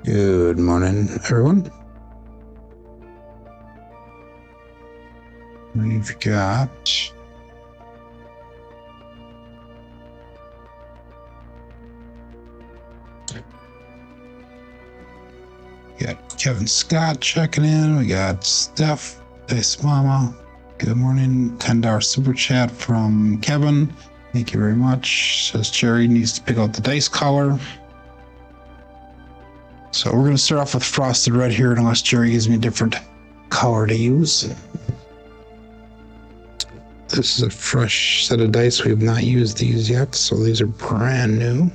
Good morning, everyone. We've got Kevin Scott checking in. We got Steph, Dice Mama. Good morning. $10 super chat from Kevin. Thank you very much. Says Jerry needs to pick out the dice color. So we're going to start off with frosted red here, unless Jerry gives me a different color to use. This is a fresh set of dice. We have not used these yet, so these are brand new.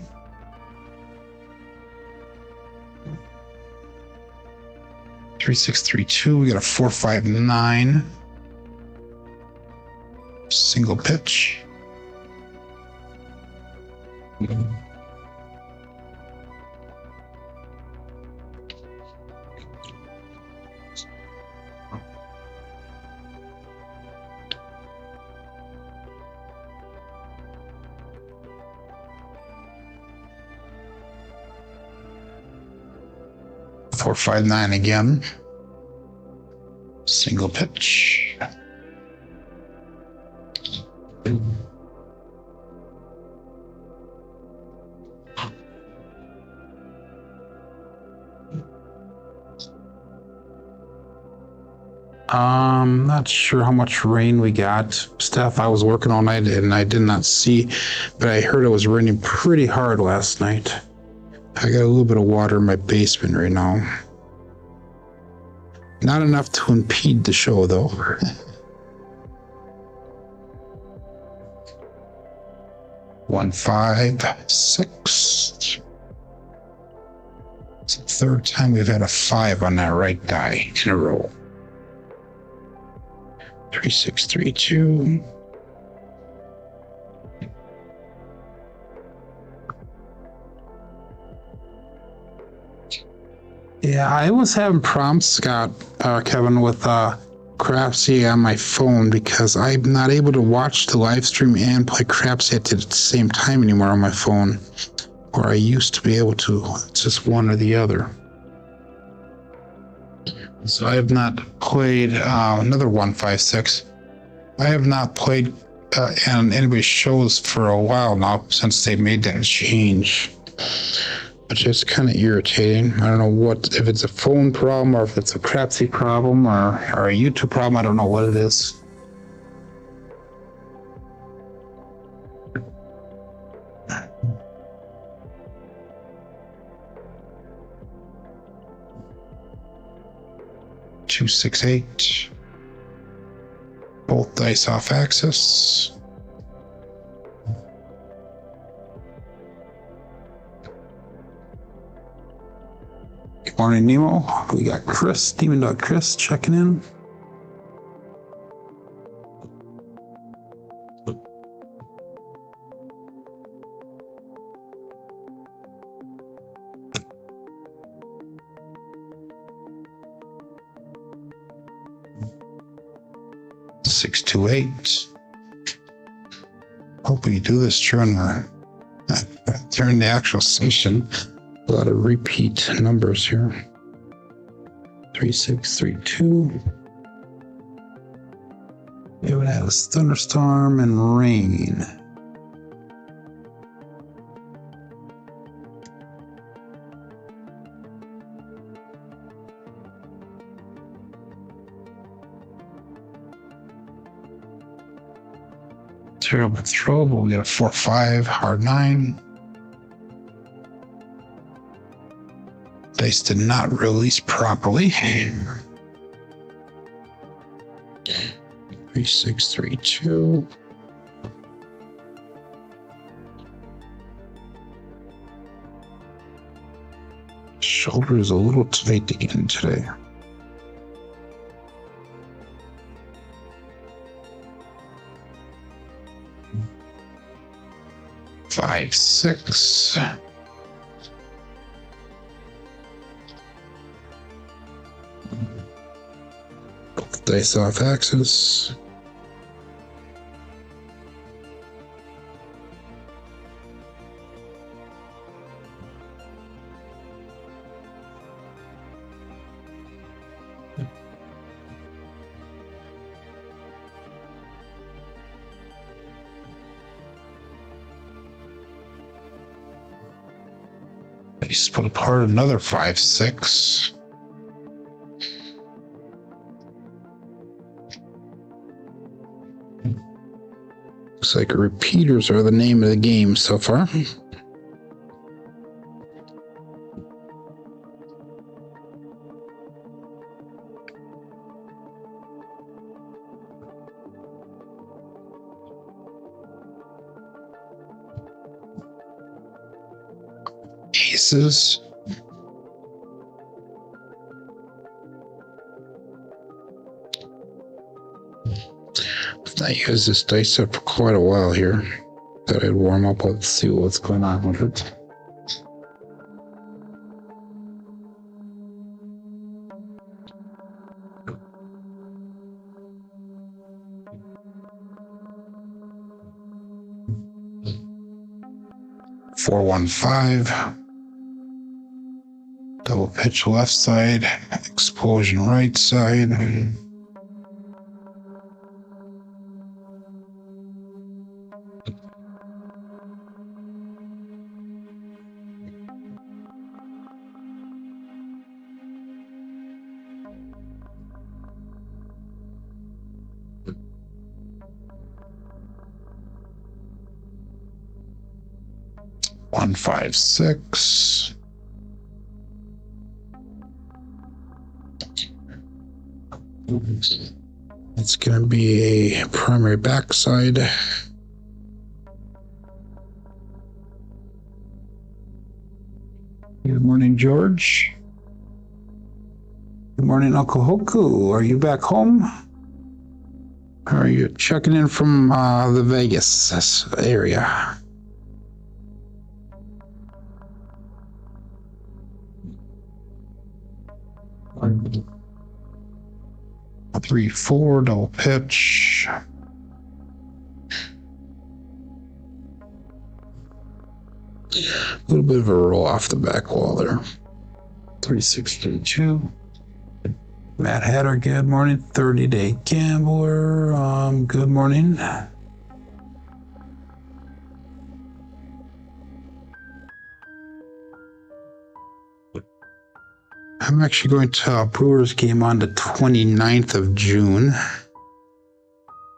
Three, 6, 3, 2. We got a 4, 5, 9. Single pitch. Four, 5, 9 again. Single pitch. Not sure how much rain we got, Steph. I was working all night and I did not see, but I heard it was raining pretty hard last night. I got a little bit of water in my basement right now. Not enough to impede the show, though. One, 5, 6. It's the third time we've had a 5 on that right die in a row. 3, 6, 3, 2. Yeah, I was having problems, Scott, Kevin, with Crapsee on my phone because I'm not able to watch the live stream and play Crapsee at the same time anymore on my phone, where I used to be able to. It's just one or the other. So I have not played another 1, 5, 6. I have not played on anybody's shows for a while now since they made that change. Which is kind of irritating. I don't know if it's a phone problem or if it's a Crapsee problem or a YouTube problem. I don't know what it is. Two, 6, 8. Both dice off axis. Good morning, Nemo. We got Chris, Demon Dog Chris, checking in. Six, 2, 8. Hope we do this during the actual session. A lot of repeat numbers here. 3, 6, 3, 2. It would have a thunderstorm and rain. Terrible throw, but we got a 4, 5, hard 9. Dice did not release properly. 3, 6, 3, 2. Shoulder is a little tight to get in today. Five, 6. Both dice off axis. split apart another 5-6. Looks like repeaters are the name of the game so far. Aces. I've not used this dice set for quite a while here. Thought I'd warm up with see what's going on with it. Four, 1, 5. Double pitch left side, explosion right side. One, 5, 6. It's going to be a primary backside. Good morning, George. Good morning, Uncle Hoku. Are you back home? Or are you checking in from the Vegas area? A 3, 4 double pitch. A little bit of a roll off the back wall there. 3, 6, 3, 2. Matt Hatter, good morning. 30-day gambler. Good morning. I'm actually going to a Brewers game on the 29th of June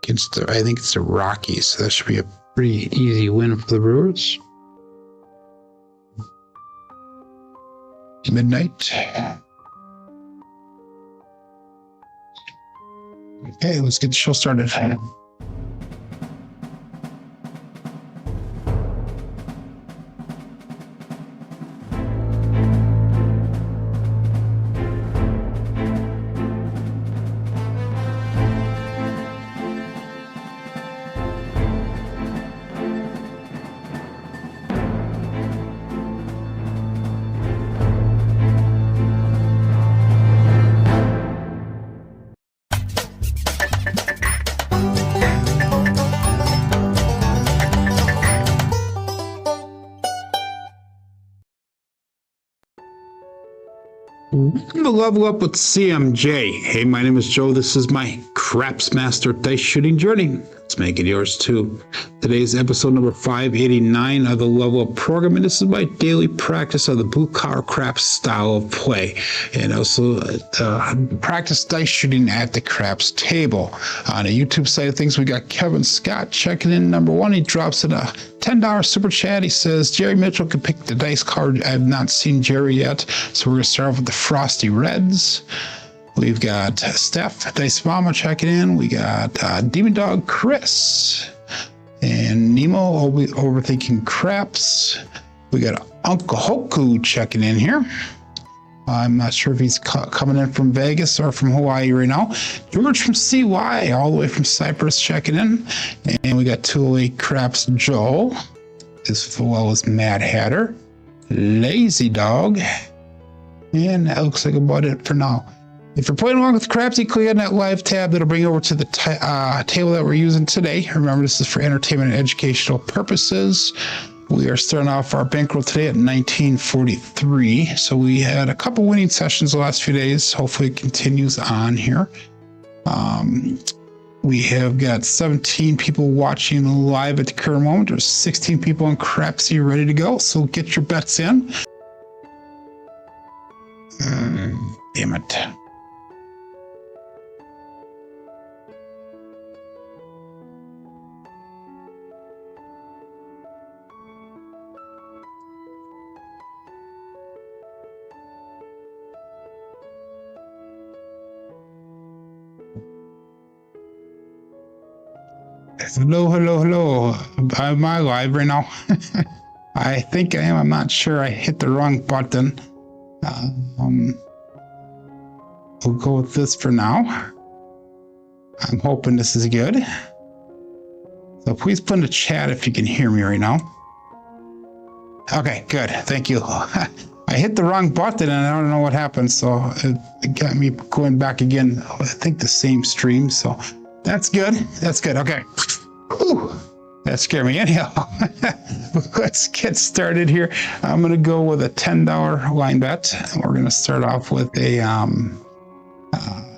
against I think it's the Rockies, so that should be a pretty easy win for the Brewers. Midnight. Okay, let's get the show started. Welcome to Level Up with CMJ. Hey, my name is Joe. This is my Craps Master Dice Shooting Journey. Let's make it yours too. Today's episode number 589 of the Level Up program, and this is my daily practice of the blue collar craps style of play, and also practice dice shooting at the craps table. On the YouTube side of things, we got Kevin Scott checking in number 1. He drops in a $10 super chat. He says Jerry Mitchell can pick the dice card. I have not seen Jerry yet, so we're gonna start off with the Frosty Reds. We've got Steph, Dice Mama checking in. We got Demon Dog Chris and Nemo overthinking craps. We got Uncle Hoku checking in here. I'm not sure if he's coming in from Vegas or from Hawaii right now. George from CY, all the way from Cyprus, checking in. And we got 208 Craps Joel, as well as Mad Hatter, Lazy Dog. And that looks like about it for now. If you're playing along with Crapsee, click on that live tab. That'll bring you over to the table that we're using today. Remember, this is for entertainment and educational purposes. We are starting off our bankroll today at 1943. So we had a couple winning sessions the last few days. Hopefully it continues on here. We have got 17 people watching live at the current moment. There's 16 people on Crapsee ready to go. So get your bets in. Damn it. Hello. Am I live right now? I think I am. I'm not sure. I hit the wrong button. We'll go with this for now. I'm hoping this is good. So please put in the chat if you can hear me right now. Okay, good. Thank you. I hit the wrong button and I don't know what happened. So it got me going back again. I think the same stream. So that's good. That's good. Okay. Whew. That scared me anyhow. Let's get started here. I'm going to go with a $10 line bet. We're going to start off with a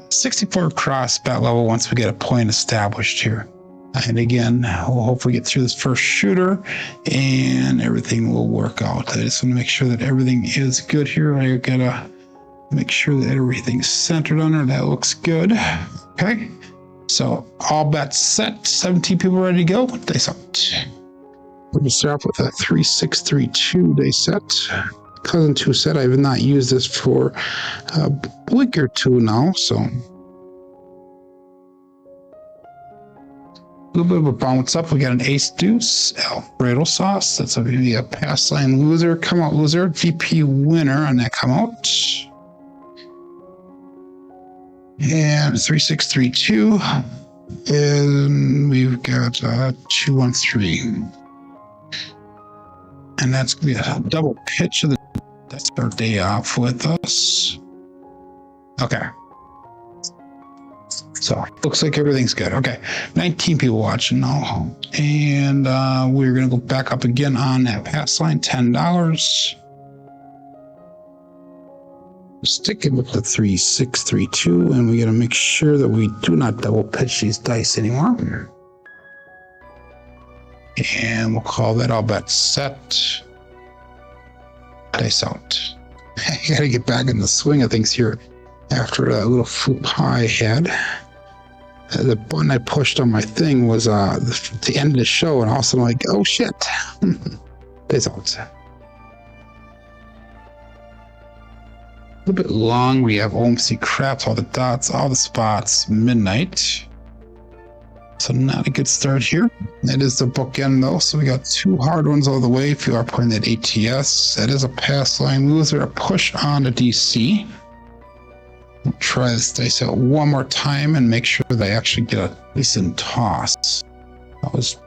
64 cross bet level once we get a point established here. And again, we'll hopefully get through this first shooter and everything will work out. I just want to make sure that everything is good here. I got to make sure that everything's centered on there. That looks good. Okay. So all bets set, 17 people ready to go. Dice out. We're going to start off with a 3632 dice set. Cousin 2 set. I have not used this for a week or two now. So a little bit of a bounce up. We got an ace deuce, Alfredo sauce. That's a pass line loser. Come out loser. VP winner on that come out. And 3632, and we've got 213, and that's gonna be a double pitch of the. That's our day off with us. Okay, so looks like everything's good. Okay, 19 people watching now, and we're gonna go back up again on that pass line, $10. Sticking with the 3632, and we got to make sure that we do not double pitch these dice anymore. And we'll call that all bet set. Dice out. I got to get back in the swing of things here after a little faux pas I had. The button I pushed on my thing was the end of the show, and also I'm like, oh shit. Dice out. A little bit long. We have OMC craps, all the dots, all the spots, midnight. So not a good start here. That is the bookend though. So we got 2 hard ones all the way. If you are playing that ATS, that is a pass line loser, a push on to DC. We'll try this dice out one more time and make sure they actually get a decent toss. I was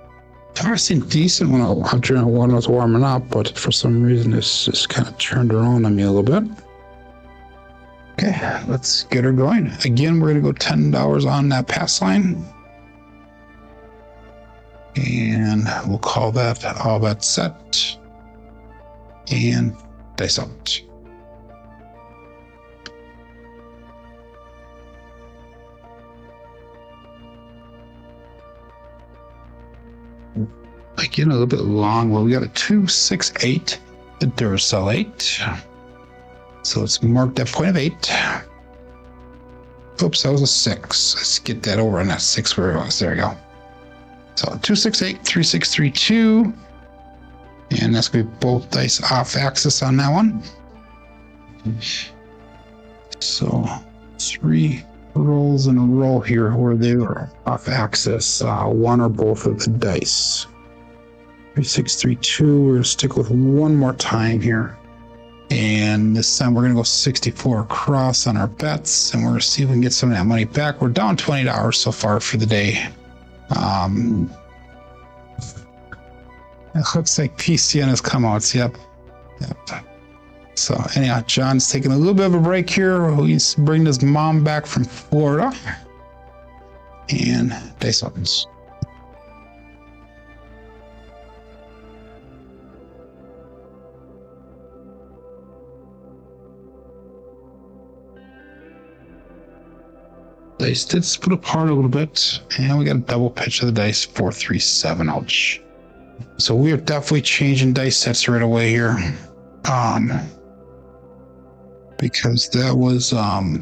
tossing decent when I was warming up, but for some reason this just kind of turned around on me a little bit. Okay, let's get her going. Again, we're going to go $10 on that pass line. And we'll call that all bet set. And dice out. Again, a little bit long. Well, we got a 268, the Duracell 8. So let's mark that point of 8. Oops, that was a 6. Let's get that over on that 6 where it was. There we go. So 268, 3632. And that's going to be both dice off axis on that one. So 3 rolls in a row here where they were off axis. One or both of the dice. 3632. We're going to stick with one more time here. And this time we're going to go 64 across on our bets, and we're going to see if we can get some of that money back. We're down $20 so far for the day. It looks like PCN has come out. Yep. So anyhow, John's taking a little bit of a break here. He's bringing his mom back from Florida. And dice opens. Dice did split apart a little bit, and we got a double pitch of the dice, 437. Ouch. So we are definitely changing dice sets right away here. because that was 4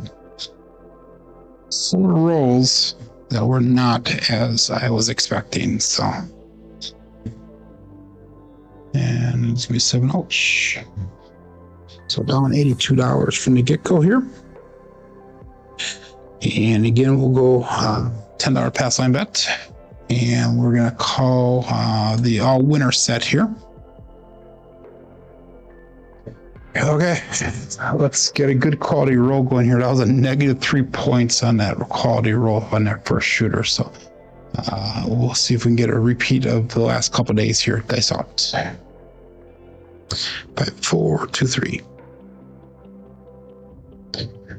rolls that were not as I was expecting. So, and it's gonna be 7 ouch. So down $82 from the get-go here. And again, we'll go $10 pass line bet. And we're gonna call the all winner set here. Okay, let's get a good quality roll going here. That was a -3 points on that quality roll on that first shooter. So we'll see if we can get a repeat of the last couple of days here. Dice out. 5, 4, 2, 3.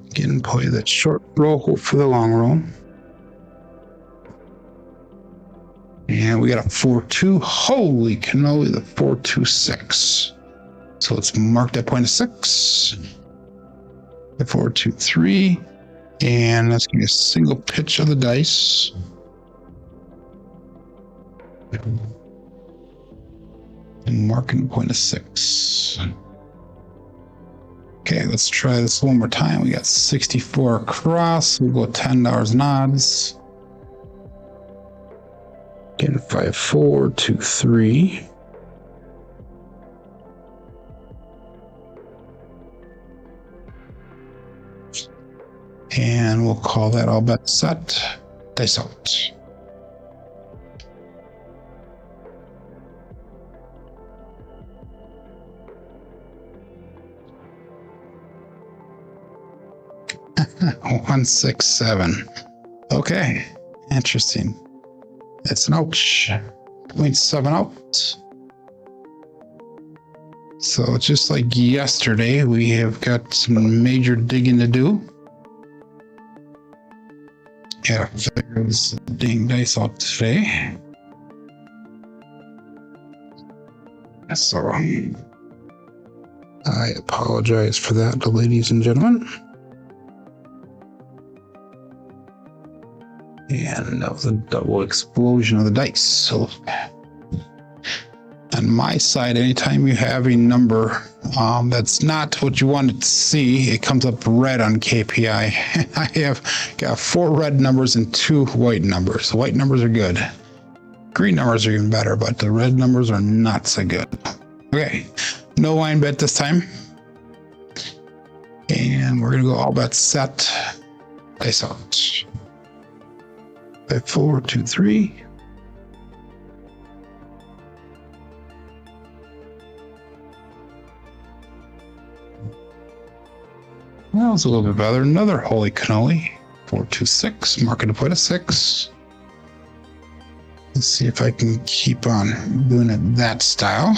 Again, play that short roll, hope for the long roll. And we got a 4-2. Holy cannoli, the 4-2-6. So let's mark that point of 6. 4, 2, 3. And let's give me a single pitch of the dice. And marking point of 6. Okay, let's try this one more time. We got 64 across. We'll go $10 in odds. Again, 5, 4, 2, 3. And we'll call that all bet set. Dice out. One, 6, 7. Okay, interesting. It's an ouch. 0.7 out. So just like yesterday, we have got some major digging to do. Yeah, figure this dang dice out today. So I apologize for that, ladies and gentlemen. And that was a double explosion of the dice. So on my side, anytime you have a number that's not what you want it to see, it comes up red on KPI. I have got 4 red numbers and 2 white numbers. The white numbers are good. Green numbers are even better, but the red numbers are not so good. Okay, no line bet this time. And we're gonna go all bet set. Dice out. 5, 4, 2, 3. That was a little bit better. Another holy cannoli. 4, 2, 6. Marking to point of 6. Let's see if I can keep on doing it that style.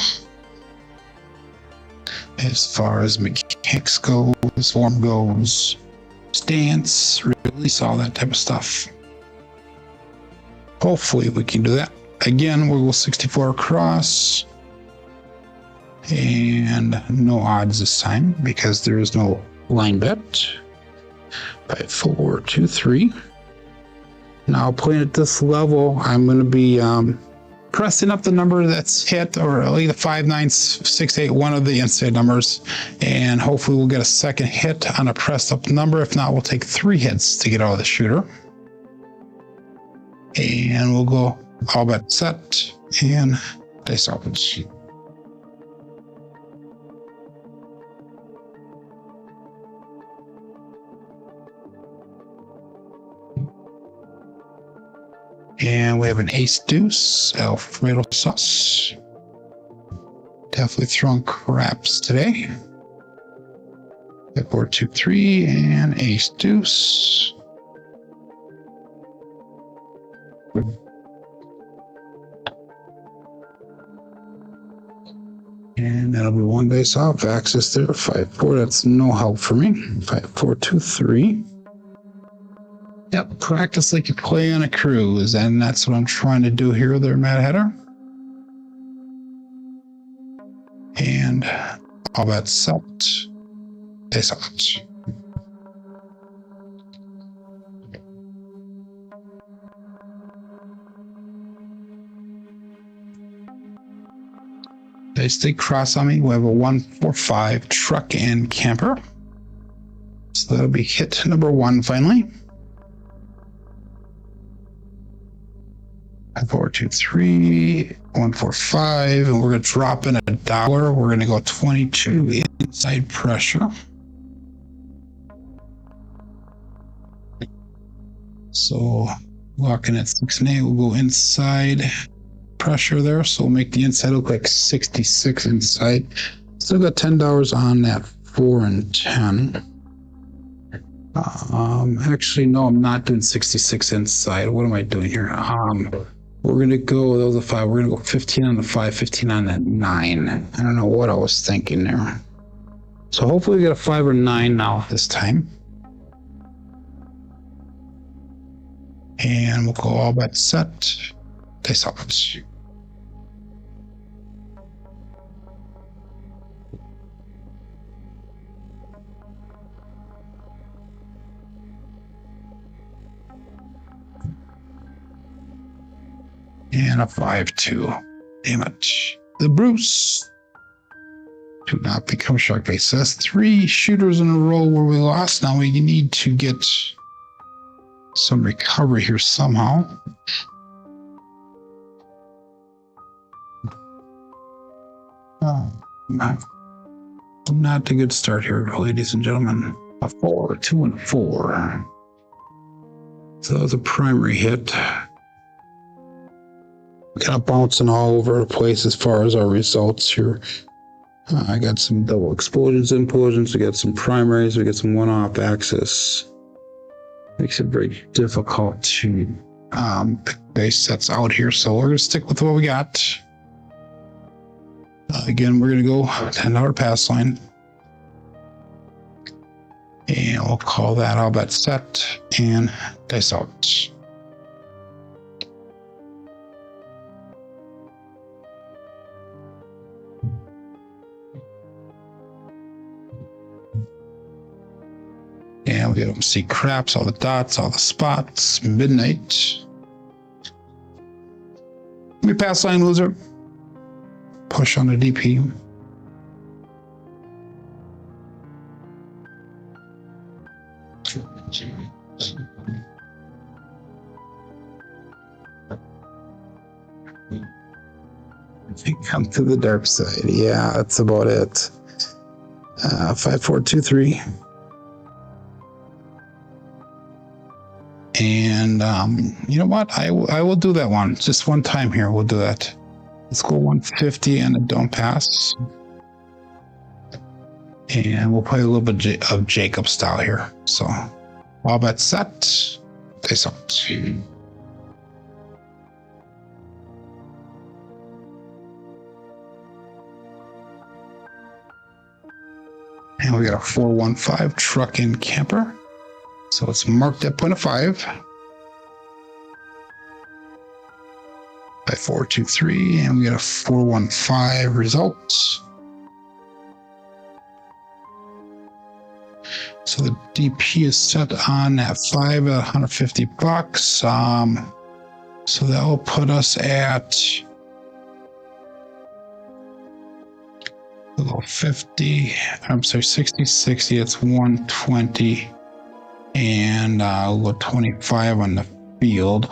As far as mechanics goes, form goes, stance, release, all that type of stuff. Hopefully we can do that. Again, we'll go 64 across. And no odds this time because there is no line bet. 5, 4, 2, 3. Now playing at this level, I'm going to be pressing up the number that's hit, or either 5, 9, 6, 8, one of the inside numbers, and hopefully we'll get a second hit on a pressed up number. If not, we'll take 3 hits to get out of the shooter. And we'll go all bet set and dice out. And we have an ace deuce, Alfredo sauce. Definitely throwing craps today. 5, 4, 2, 3, and ace deuce. And that'll be 1 dice off. Access there. 5, 4. That's no help for me. 5, 4, 2, 3. Yep, practice like you play on a cruise, and that's what I'm trying to do here there, Mad Hatter. And all that set. Dice out. They stay cross on me. We have a 1, 4, 5 truck and camper. So that'll be hit number 1 finally. 4, 2, 3, 1, 4, 5, and we're gonna drop in $1. We're gonna go 22 inside pressure. So locking at 6 and 8, we'll go inside pressure there. So we'll make the inside look like 66 inside. Still got $10 on that 4 and 10. Actually, no, I'm not doing 66 inside. What am I doing here? We're going to go, that was a 5. We're going to go 15 on the 5, 15 on that 9. I don't know what I was thinking there. So hopefully we get a 5 or 9 now this time. And we'll go all bet set. Dice out. And a 5-2. Damn it. The Bruce. Do not become shark bait. So that's 3 shooters in a row where we lost. Now we need to get some recovery here somehow. Not a good start here, ladies and gentlemen. A 4, 2, and 4. So that was a primary hit. Kind of bouncing all over the place as far as our results here. I got some double explosions, implosions. We got some primaries. We got some one-off axis. Makes it very difficult to pick base sets out here. So we're going to stick with what we got. Again, we're going to go $10 pass line. And we'll call that all bet set and dice out. And we don't see craps, all the dots, all the spots, midnight. We pass line loser. Push on the DP. I think come to the dark side. Yeah, that's about it. 5, 4, 2, 3. And you know what? I will do that one. Just one time here. We'll do that. Let's go 150 and a don't pass. And we'll play a little bit of Jacob style here. So all bet set. Dice out. And we got a 415 truck and camper. So it's marked at 0.5. 5, 4, 2, 3, and we got a 415 results. So the DP is set on at 5 at $150. So that will put us at 50. I'm sorry, 60, 60. It's 120. And we'll go 25 on the field.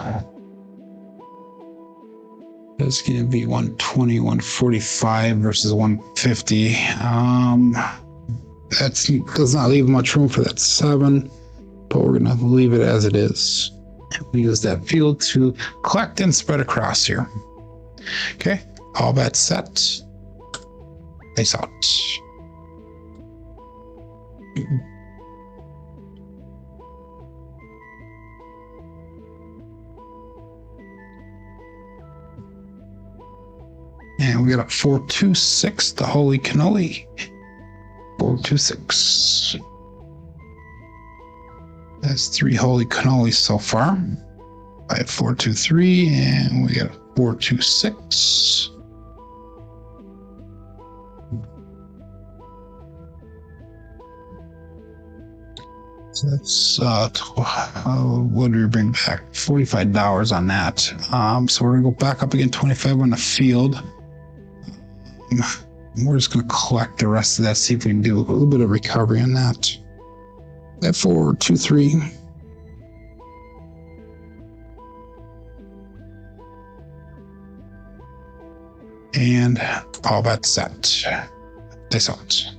That's going to be 120, 145 versus 150. That does not leave much room for that 7, but we're going to leave it as it is. We use that field to collect and spread across here. Okay, all bets set. Face out. And we got a 426, the holy cannoli. 426. That's 3 holy cannolis so far. 5, 4, 2, 3, and we got a 426. So that's what do we bring back? $45 on that. So we're gonna go back up again, 25 on the field. We're just going to collect the rest of that, see if we can do a little bit of recovery on that. At 4, 2, 3. And all bets set. Dice out.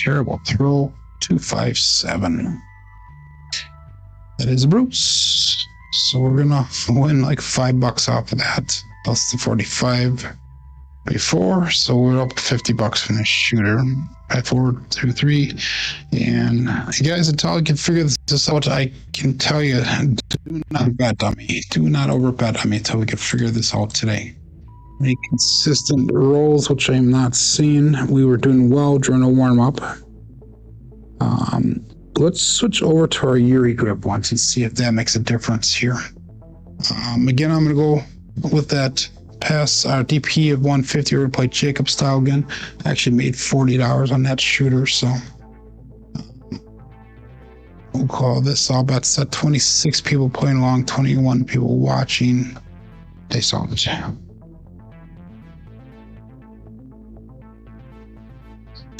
Terrible throw. 2, 5, 7. That is Bruce. So we're gonna win like $5 off of that. Plus the 45 before. So we're up $50 from the shooter. 5, 4, 2, 3. And you guys, until I can figure this out, I can tell you, do not bet on me. Do not over bet on me until we can figure this out today. Any consistent rolls, which I'm not seeing. We were doing well during a warm up. Let's switch over to our Yuri grip once and see if that makes a difference here. Again, I'm going to go with that pass DP of 150. We're going to play Jacob style again. I actually made $40 on that shooter, so we'll call this all bets set. 26 people playing along, 21 people watching. They saw the channel.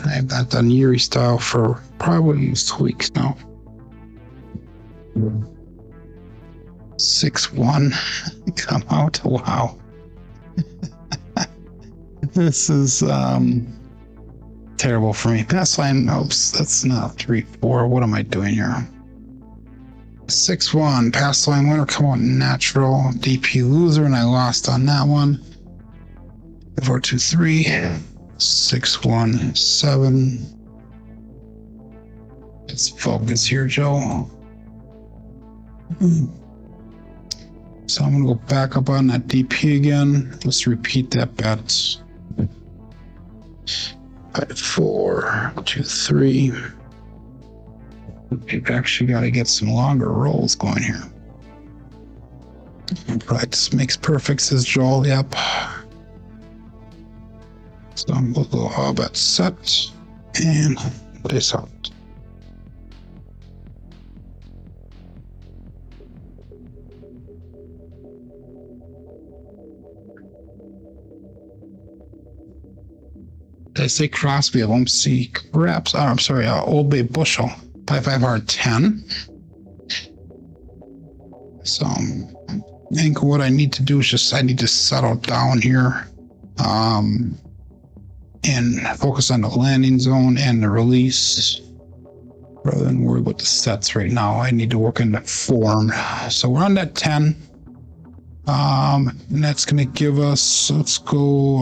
I have not done Yuri style for probably 2 weeks now. 6-1. Come out. Wow. This is terrible for me. Pass line. Oops, that's not 3-4. What am I doing here? 6-1. Pass line winner. Come on, natural. DP loser, and I lost on that one. 4, 2, 3. 6, 1, 7. Let's focus here, Joe. So I'm gonna go back up on that DP again. Let's repeat that bet. 5, 4, 2, 3. We've actually got to get some longer rolls going here. Practice makes perfect, says Joel. Yep. So I'm going to go all bet set and dice out. Did I say Crosby? I won't see Craps. Oh, I'm sorry, Old Bay Bushel. 5-5 hard 10. So I think what I need to do is I need to settle down here. And focus on the landing zone and the release rather than worry about the sets right now. I need to work on the form. So we're on that 10. And that's going to give us, let's go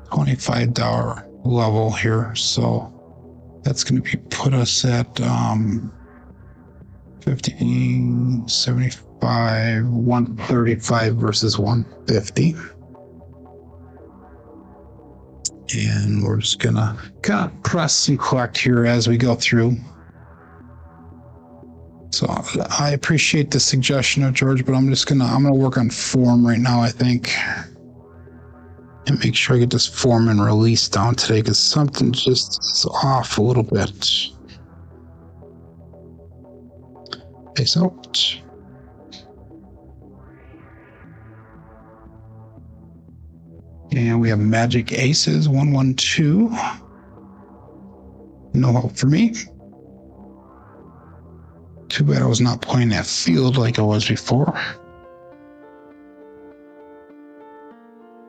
$25 level here. So that's going to put us at 50, 75, 135 versus 150. And we're just gonna kind of press and collect here as we go through. So I appreciate the suggestion of George, but I'm gonna work on form right now, I think, and make sure I get this form and release down today because something just is off a little bit. Face out. And we have Magic Aces, 1-1-2. No help for me. Too bad I was not playing that field like I was before.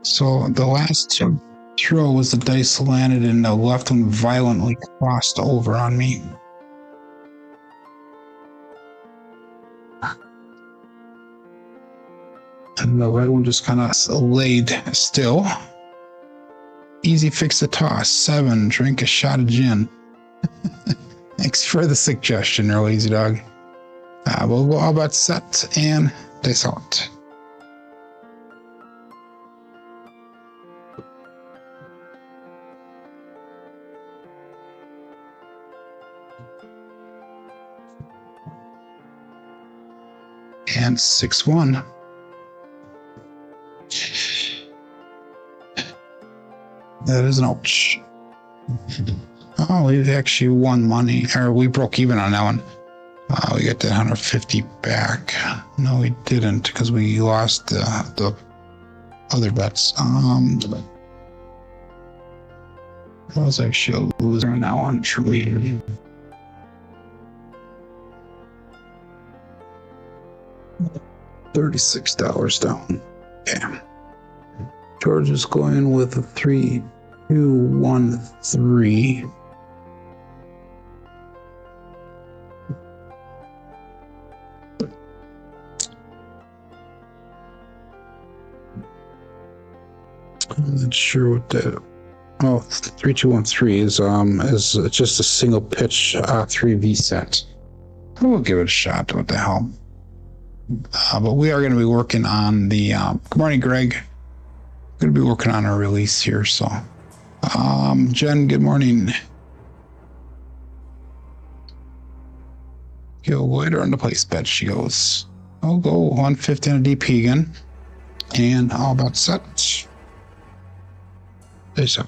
So the last throw was the dice landed and the left one violently crossed over on me. And the red one just kind of laid still. Easy fix the toss. 7. Drink a shot of gin. Thanks for the suggestion, there, Lazy Dog. We'll go all about set and dice out. And 6-1. That is an ouch. Oh, we actually won money, or we broke even on that one. We got that 150 back. No, we didn't because we lost the other bets. I was actually a loser on that one, truly. $36 down. Yeah. George is going with a 3, 2, 1, 3. I'm not sure what that. Oh, 3, 2, 1, 3 is just a single pitch 3V set. We'll give it a shot. What the hell? But we are going to be working on the. Good morning, Greg. Going to be working on our release here. So, Jen, good morning. Go later on the place bet. She goes. I'll go 150 on a DP again, and all about set. This out.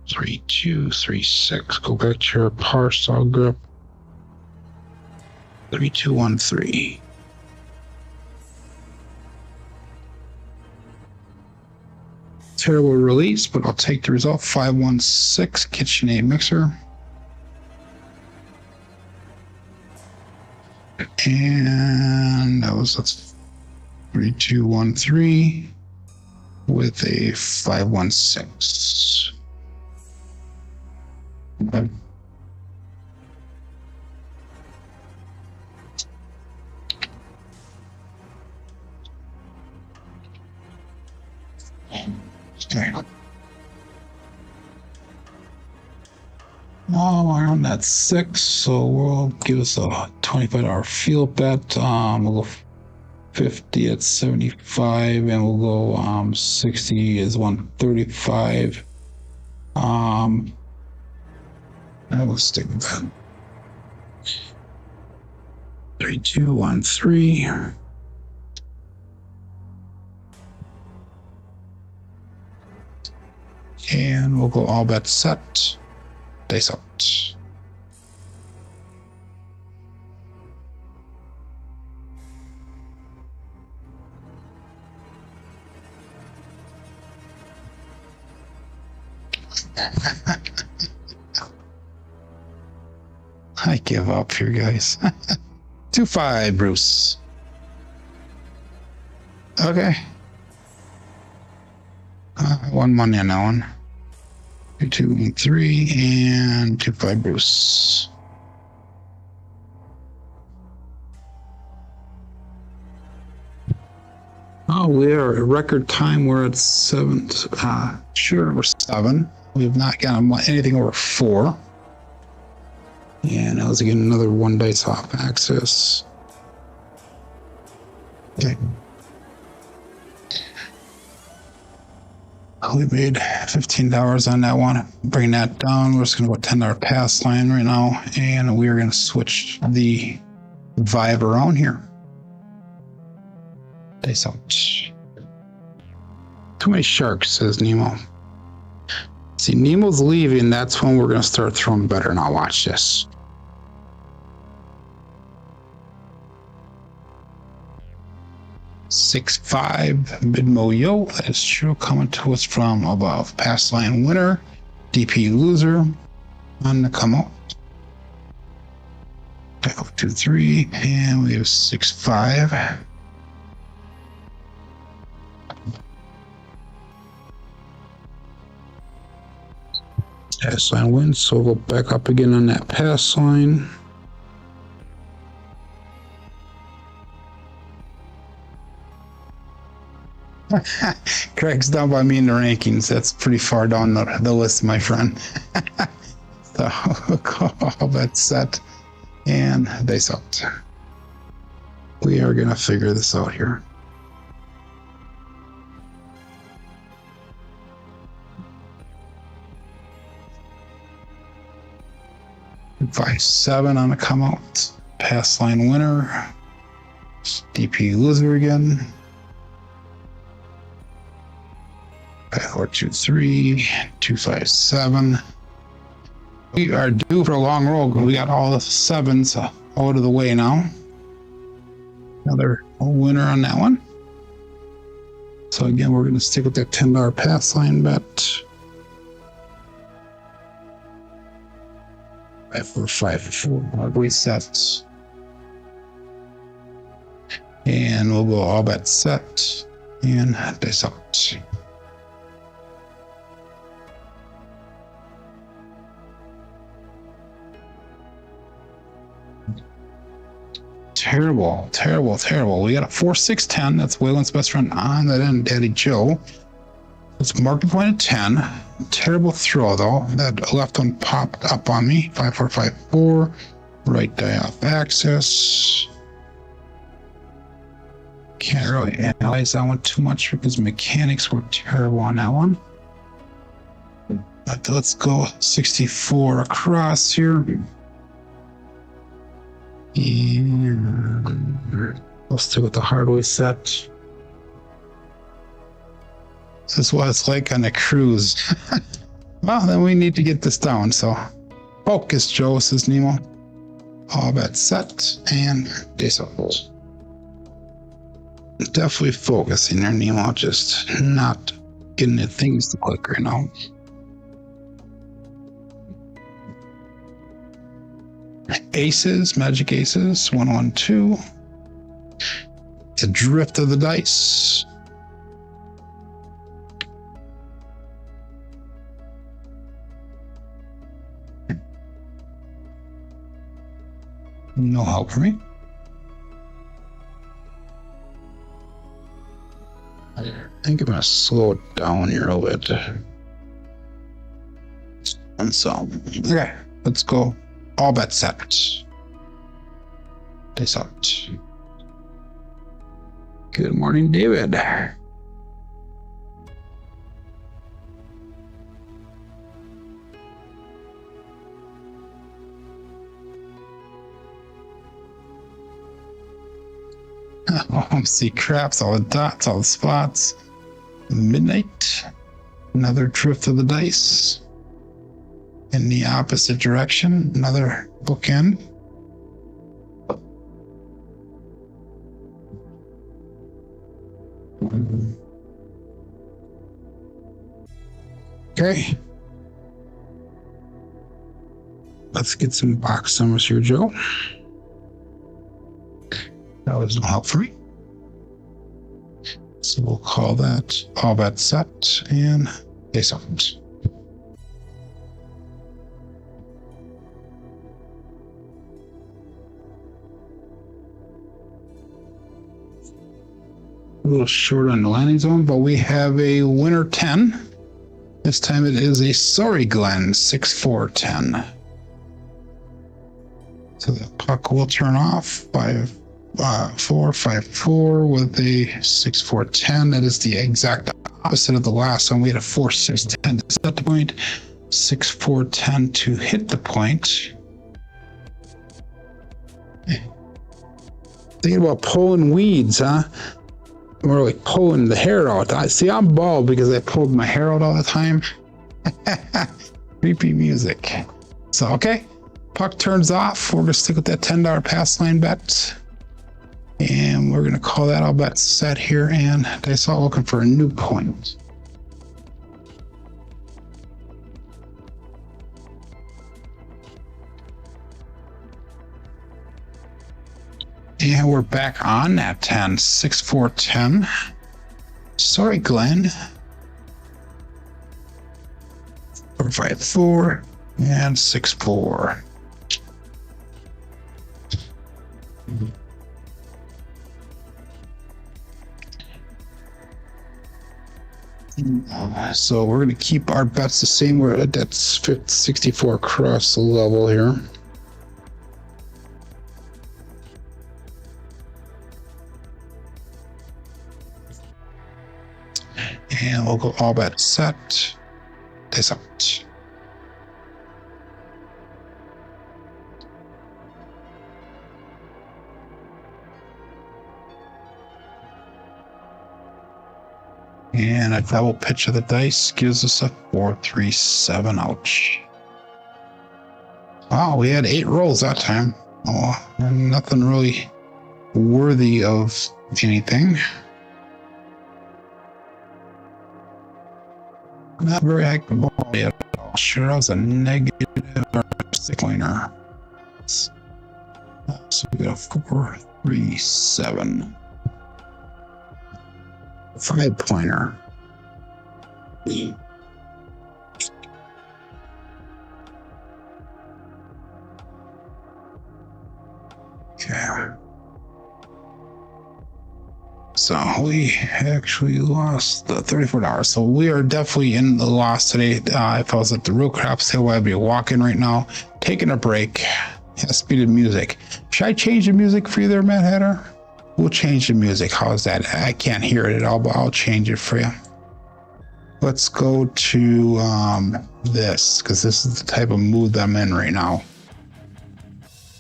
3, 2, 3, 6. Go back to your parcel grip. 3, 2, 1, 3. Terrible release, but I'll take the result. 5, 1, 6. KitchenAid mixer. And that was 3, 2, 1, 3. With a 5, 1, 6. Okay. We're on that 6, so we'll give us a $25 field bet. We'll go 50 at 75, and we'll go 60 is 135. I will stick with that. 3, 2, 1, 3. And we'll go all bets set. Dice out. I give up here, guys. 2-5, Bruce. Okay. One money on that one. 3, 2, 3, and 2-5, Bruce. Oh, we are at record time. We're at 7. Sure, we're 7. We have not gotten anything over 4. And I was again another 1 dice off axis. Okay. We made $15 on that one. Bring that down. We're just going to go $10 pass line right now. And we are going to switch the vibe around here. Dice out. Too many sharks, says Nemo. See, Nemo's leaving. That's when we're going to start throwing better. Now watch this. $6-5 mid-mo-yo. That is true. Coming to us from above. Pass line winner. DP loser. On the come out. 2, 3. And we have 6-5. Pass line wins, so we'll go back up again on that pass line. Craig's down by me in the rankings. That's pretty far down the list, my friend. So all that set and dice out. We are gonna figure this out here. 5-7 on a come out. Pass line winner. DP loser again. 5-4-2-3. 2-5-7. We are due for a long roll. We got all the sevens out of the way now. Another winner on that one. So again, we're going to stick with that $10 pass line bet. 5-4-5-4 Hardway sets. And we'll go all bet set and dice out. Terrible, terrible, terrible. We got a 4-6-10. That's Waylon's best friend on that end, Daddy Joe. Let's mark the point at 10. Terrible throw, though. That left one popped up on me. 5-4-5-4. Right die off axis. Can't really analyze that one too much because mechanics were terrible on that one. But let's go 64 across here. And we'll stick with the Hardway set. This is what it's like on a cruise. Well, then we need to get this down. So focus, Joe, says Nemo. All bet set and dice out. Definitely focusing there, Nemo. Just not getting the things to click right now. Aces, magic aces, 1-1-2. The drift of the dice. No help for me. I think I'm gonna slow it down here a little bit. And so, okay, let's go. All bet set. Dice out. Good morning, David. See craps, all the dots, all the spots. Midnight. Another drift of the dice. In the opposite direction, another bookend. Okay. Let's get some box numbers here, Joe. That was no help for me. So we'll call that all bet set and dice out. A little short on the landing zone, but we have a winner 10. This time it is a sorry Glenn 6-4-10. So the puck will turn off by 4-5-4 with a 6-4-10. That is the exact opposite of the last one. We had a 4-6-10 to set the point, 6-4-10 to hit the point. Thinking about pulling weeds, huh? More like pulling the hair out. See, I'm bald because I pulled my hair out all the time. Creepy music. So, okay. Puck turns off. We're going to stick with that $10 pass line bet. And we're going to call that all bet set here. And dice out looking for a new point. And we're back on that 10, 6-4-10. Sorry, Glenn. 4-5-4 and 6-4. So we're going to keep our bets the same. We're at that 64 across the level here. And we'll go all bet set. Dice out. And a double pitch of the dice gives us a 4-3-7. Ouch. Wow, we had 8 rolls that time. Oh, nothing really worthy of anything. Not very high quality at all. Sure, that was a negative or 6 pointer. So we got a 4, 3, 7. 5 pointer. Okay. So we actually lost the $34. So we are definitely in the loss today. If I was at the real craps table, I'd be walking right now, taking a break. Speeded music. Should I change the music for you there, Mad Hatter? We'll change the music. How's that? I can't hear it at all, but I'll change it for you. Let's go to this, because this is the type of mood I'm in right now.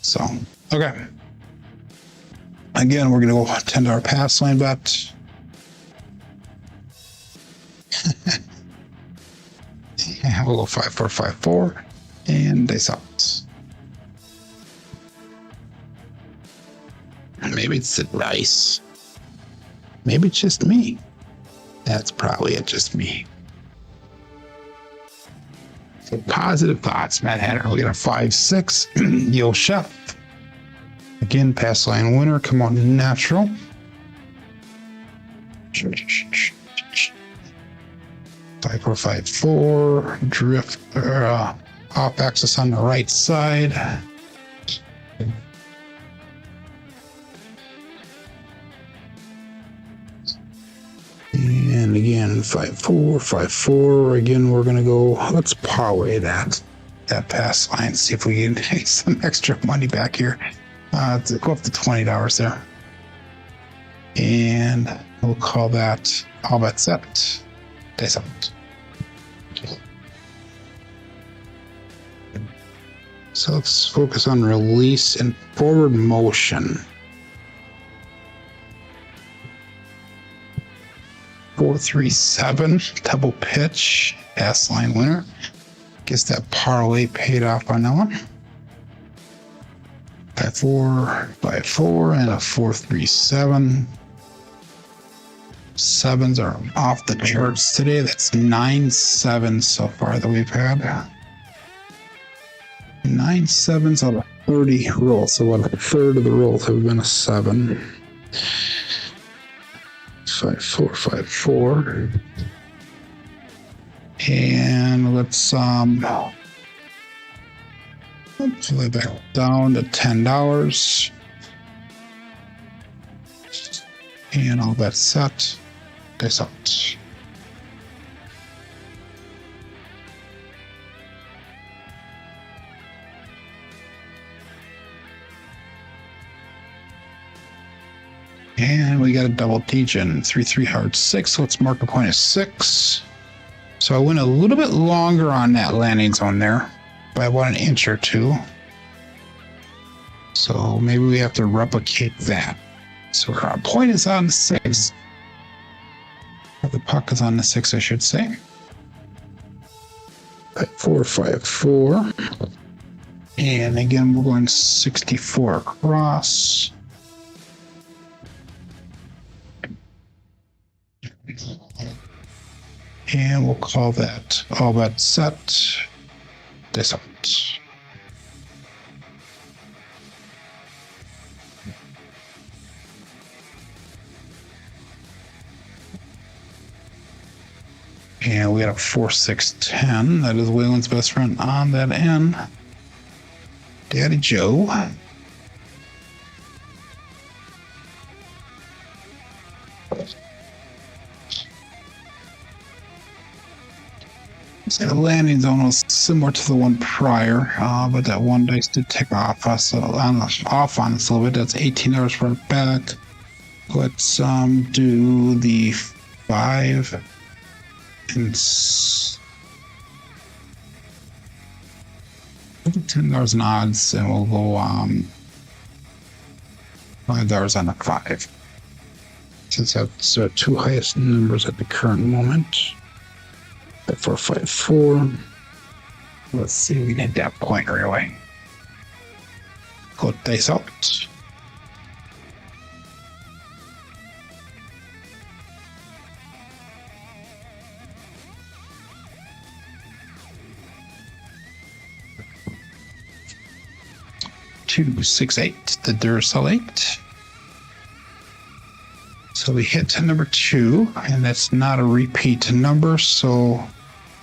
So, okay. Again, we're going to go $10 pass line bet. Yeah, we'll go 5, 4, 5, 4, and dice out. Maybe it's the dice. Maybe it's just me. That's probably it, just me. So positive thoughts, Mad Hatter. We got a 5, 6. Yo, Chef. Again, pass line winner. Come on, natural. 5, 4, 5, 4. Drift off axis on the right side. And again, 5, 4, 5, 4. Again, we're gonna go. Let's parlay that pass line. See if we can get some extra money back here. To go up to $20 there, and we'll call that all bet set. Dice out. So let's focus on release and forward motion. 4, 3, 7, double pitch, pass line winner. Guess that parlay paid off on that one. 5, 4, 5, 4, and a 4, 3, 7. Sevens are off the charts today. That's 9 7s so far that we've had. 9 7s out of 30 rolls. So what, a third of the rolls have been a 7. 5, 4, 5, 4. And let's play back down to $10. And all that set. Dice out. And we got a double teach-in. 3, 3 hard 6. So let's mark a point of 6. So I went a little bit longer on that landing zone there by about an inch or 2. So maybe we have to replicate that. So our point is on the 6. The puck is on the 6, I should say. 5, 4, 5, 4. And again, we're going 64 across. And we'll call that all bet set. Dice out. And we got a 4, 6, 10. That is Waylon's best friend on that end. Daddy Joe. So the landing zone was similar to the one prior, but that one dice did take off us on us a little bit. That's $18 for a bet. Let's do the 5 and $10 in odds, and we'll go $5 on the 5. Since that's the 2 highest numbers at the current moment. 5, 4, 5, 4. Let's see if we can hit that point right away. go dice out. Two, 6, 8, the Duracell 8. So we hit number 2, and that's not a repeat number, so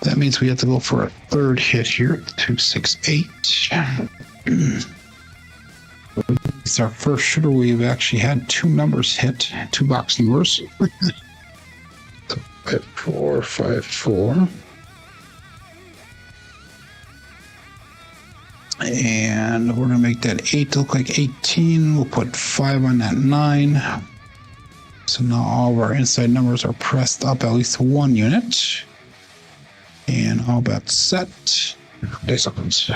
that means we have to go for a third hit here. 2, 6, 8. It's our first shooter. We've actually had 2 numbers hit, 2 box numbers. 5, 4, 5, 4. And we're going to make that 8 look like 18. We'll put 5 on that 9. So now all of our inside numbers are pressed up at least 1 unit. And all bets set. Dice opens.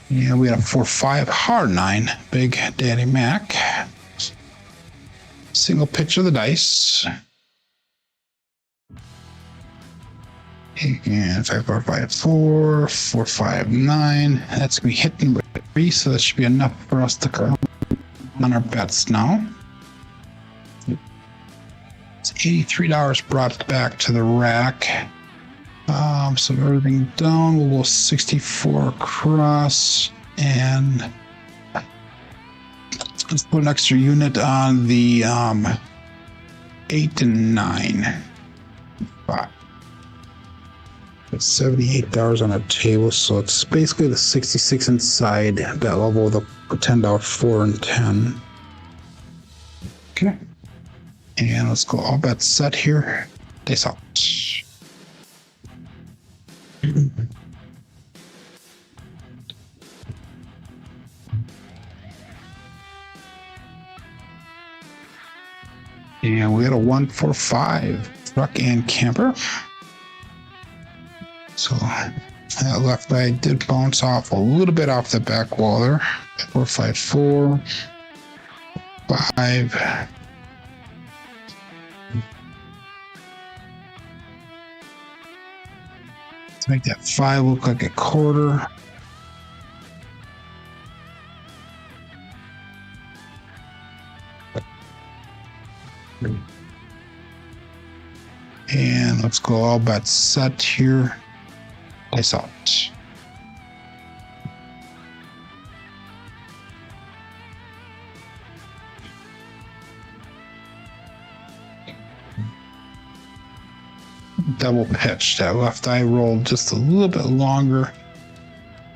Yeah, we got a 4-5 hard 9. Big Daddy Mac. Single pitch of the dice. And 5, 4, 5, 4, 4, 5, 9. That's gonna be hit number 3, so that should be enough for us to come on our bets now. It's $83 brought back to the rack. So everything down, we'll go 64 across, and let's put an extra unit on the 8 and 9. 5. It's $78 on a table, so it's basically the 66 inside bet level with a $10 4 and 10. Okay. And let's go all bets set here. Dice out. And we had a 145 truck and camper. So that left eye did bounce off a little bit off the back wall there. 4, 5, 4, 5. Let's make that 5 look like a quarter. And let's go all bets set here. Dice out. Double pitch. That left eye rolled just a little bit longer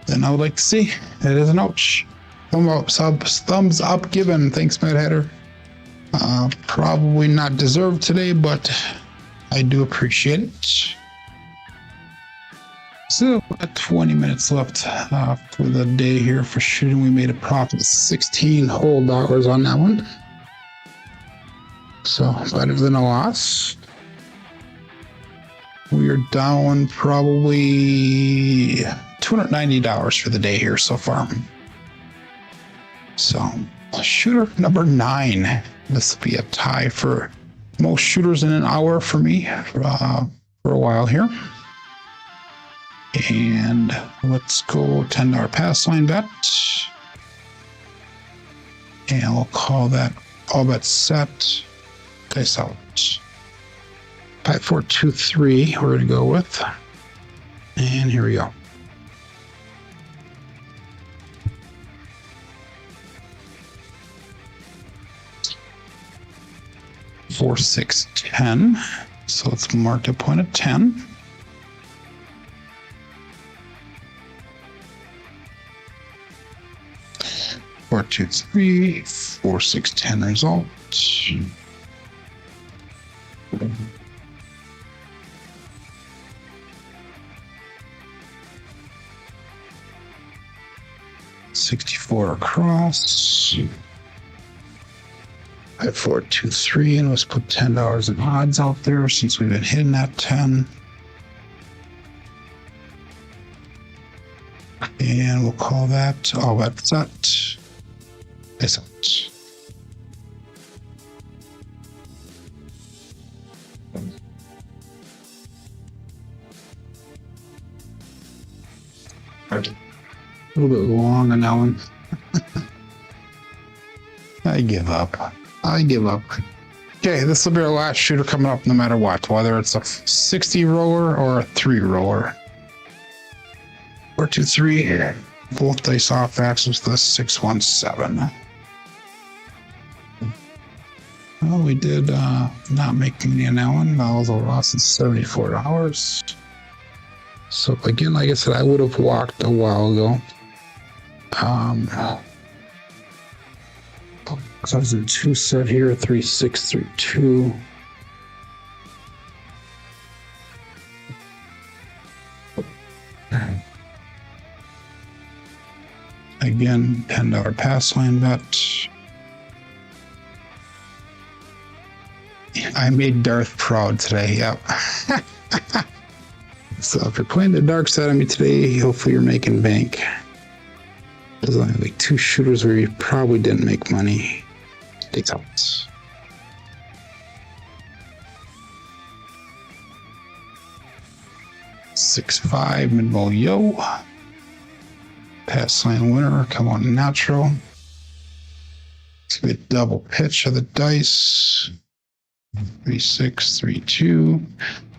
than I would like to see. It is an ouch. Thumbs up given. Thanks, Mad Hatter. Probably not deserved today, but I do appreciate it. So about 20 minutes left for the day here for shooting. We made a profit of $16 whole on that one. So better than a loss. We are down probably $290 for the day here so far. So shooter number 9. This will be a tie for most shooters in an hour for me for a while here. And let's go $10 pass line bet. And we'll call that all bet set. Dice out. 5, 4, 2, 3 we're going to go with. And here we go. Four, 6, 10. So let's mark a point of 10. 4, 2, 3, 4, 6, 10 result. $64 across. 5, 4, 2, 3, and let's put $10 in odds out there since we've been hitting that 10. And we'll call that all bet set. Dice out. A little bit long on that one. I give up. I give up. Okay, this will be our last shooter coming up no matter what, whether it's a 60 roller or a 3 roller. 4, 2, 3. Both dice off axis to the 617. Well, we did not make money on that one. That was a loss of $74. So again, like I said, I would have walked a while ago. So I was in 2 set here, 3, 6, 3, 2. Again, $10 pass line bet. I made Darth proud today. Yep. So if you're playing the dark side of me today, hopefully you're making bank. There's only like 2 shooters where you probably didn't make money. Takes out. 6-5 mid-ball yo. Pass line winner, come on natural. It's gonna be a double pitch of the dice. 3, 6, 3, 2,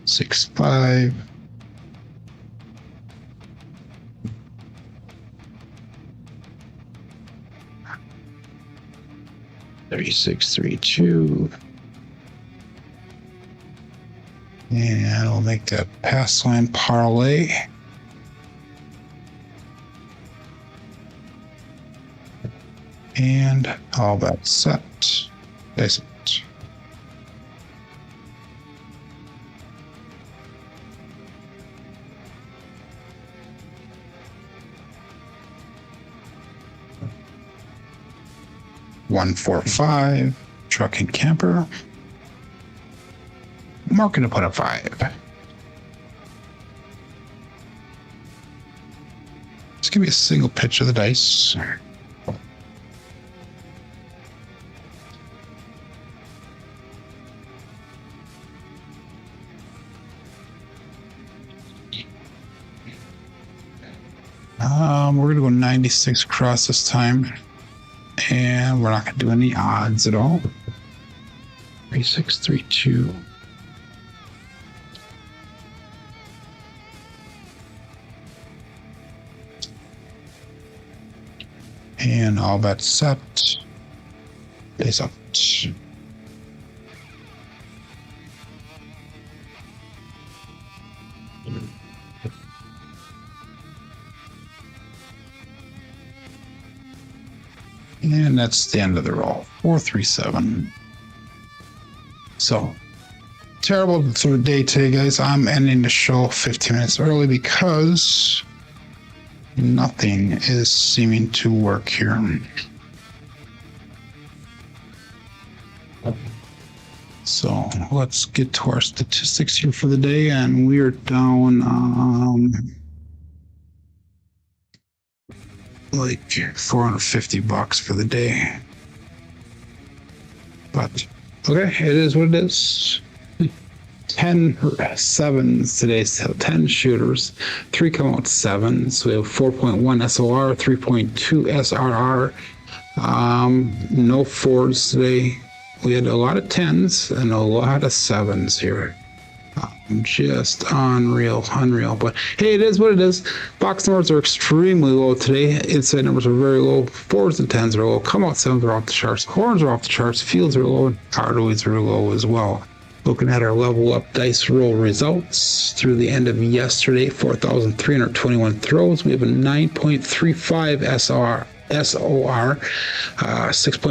6, 5. $36, 32. And we'll make that pass line parlay. And all that set. That's it. $145 truck and camper. Marking to put a 5. Just give me a single pitch of the dice. We're gonna go 96 across this time. And we're not going to do any odds at all. 3, 6, 3, 2. And all that set. Days up. And that's the end of the roll. 437. So terrible sort of day today, guys. I'm ending the show 15 minutes early because nothing is seeming to work here. So let's get to our statistics here for the day, and we are down like $450 for the day. But okay, it is what it is. 10 sevens today, so 10 shooters, 3 come out 7, so we have 4.1 SOR, 3.2 SRR. No 4s today. We had a lot of 10s and a lot of 7s here. Just unreal. But hey, it is what it is. Box numbers are extremely low today. Inside numbers are very low. 4s and 10s are low. Come out 7s are off the charts. Horns are off the charts. Fields are low. And Hardways are low as well. Looking at our level up dice roll results through the end of yesterday, 4,321 throws. We have a 9.35 SOR, 6.54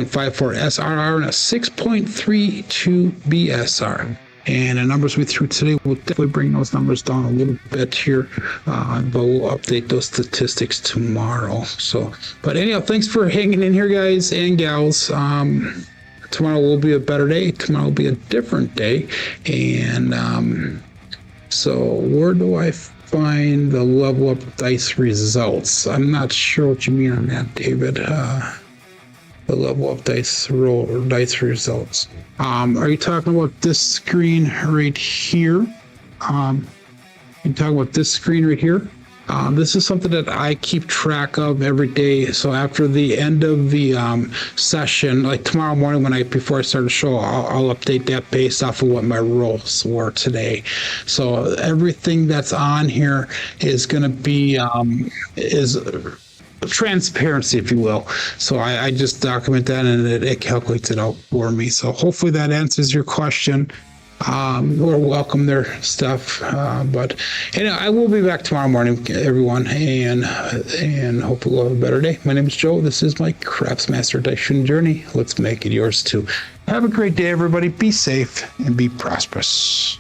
SRR, and a 6.32 BSR. And the numbers we threw today, we'll definitely bring those numbers down a little bit here, but we'll update those statistics tomorrow. So, but anyhow, thanks for hanging in here, guys and gals. Tomorrow will be a better day. Tomorrow will be a different day. And so where do I find the level up dice results? I'm not sure what you mean on that, David. the level of dice roll or dice results. Are you talking about this screen right here? You talking about this screen right here? This is something that I keep track of every day. So after the end of the session, like tomorrow morning before I start the show, I'll update that based off of what my rolls were today. So everything that's on here is going to be is transparency, if you will. So I just document that and it calculates it out for me. So hopefully that answers your question. Or welcome their stuff, but I will be back tomorrow morning, everyone, and hopefully we'll have a better day. My name is Joe. This is my Craps Master Dice Shooting Journey. Let's make it yours too. Have a great day, everybody. Be safe and be prosperous.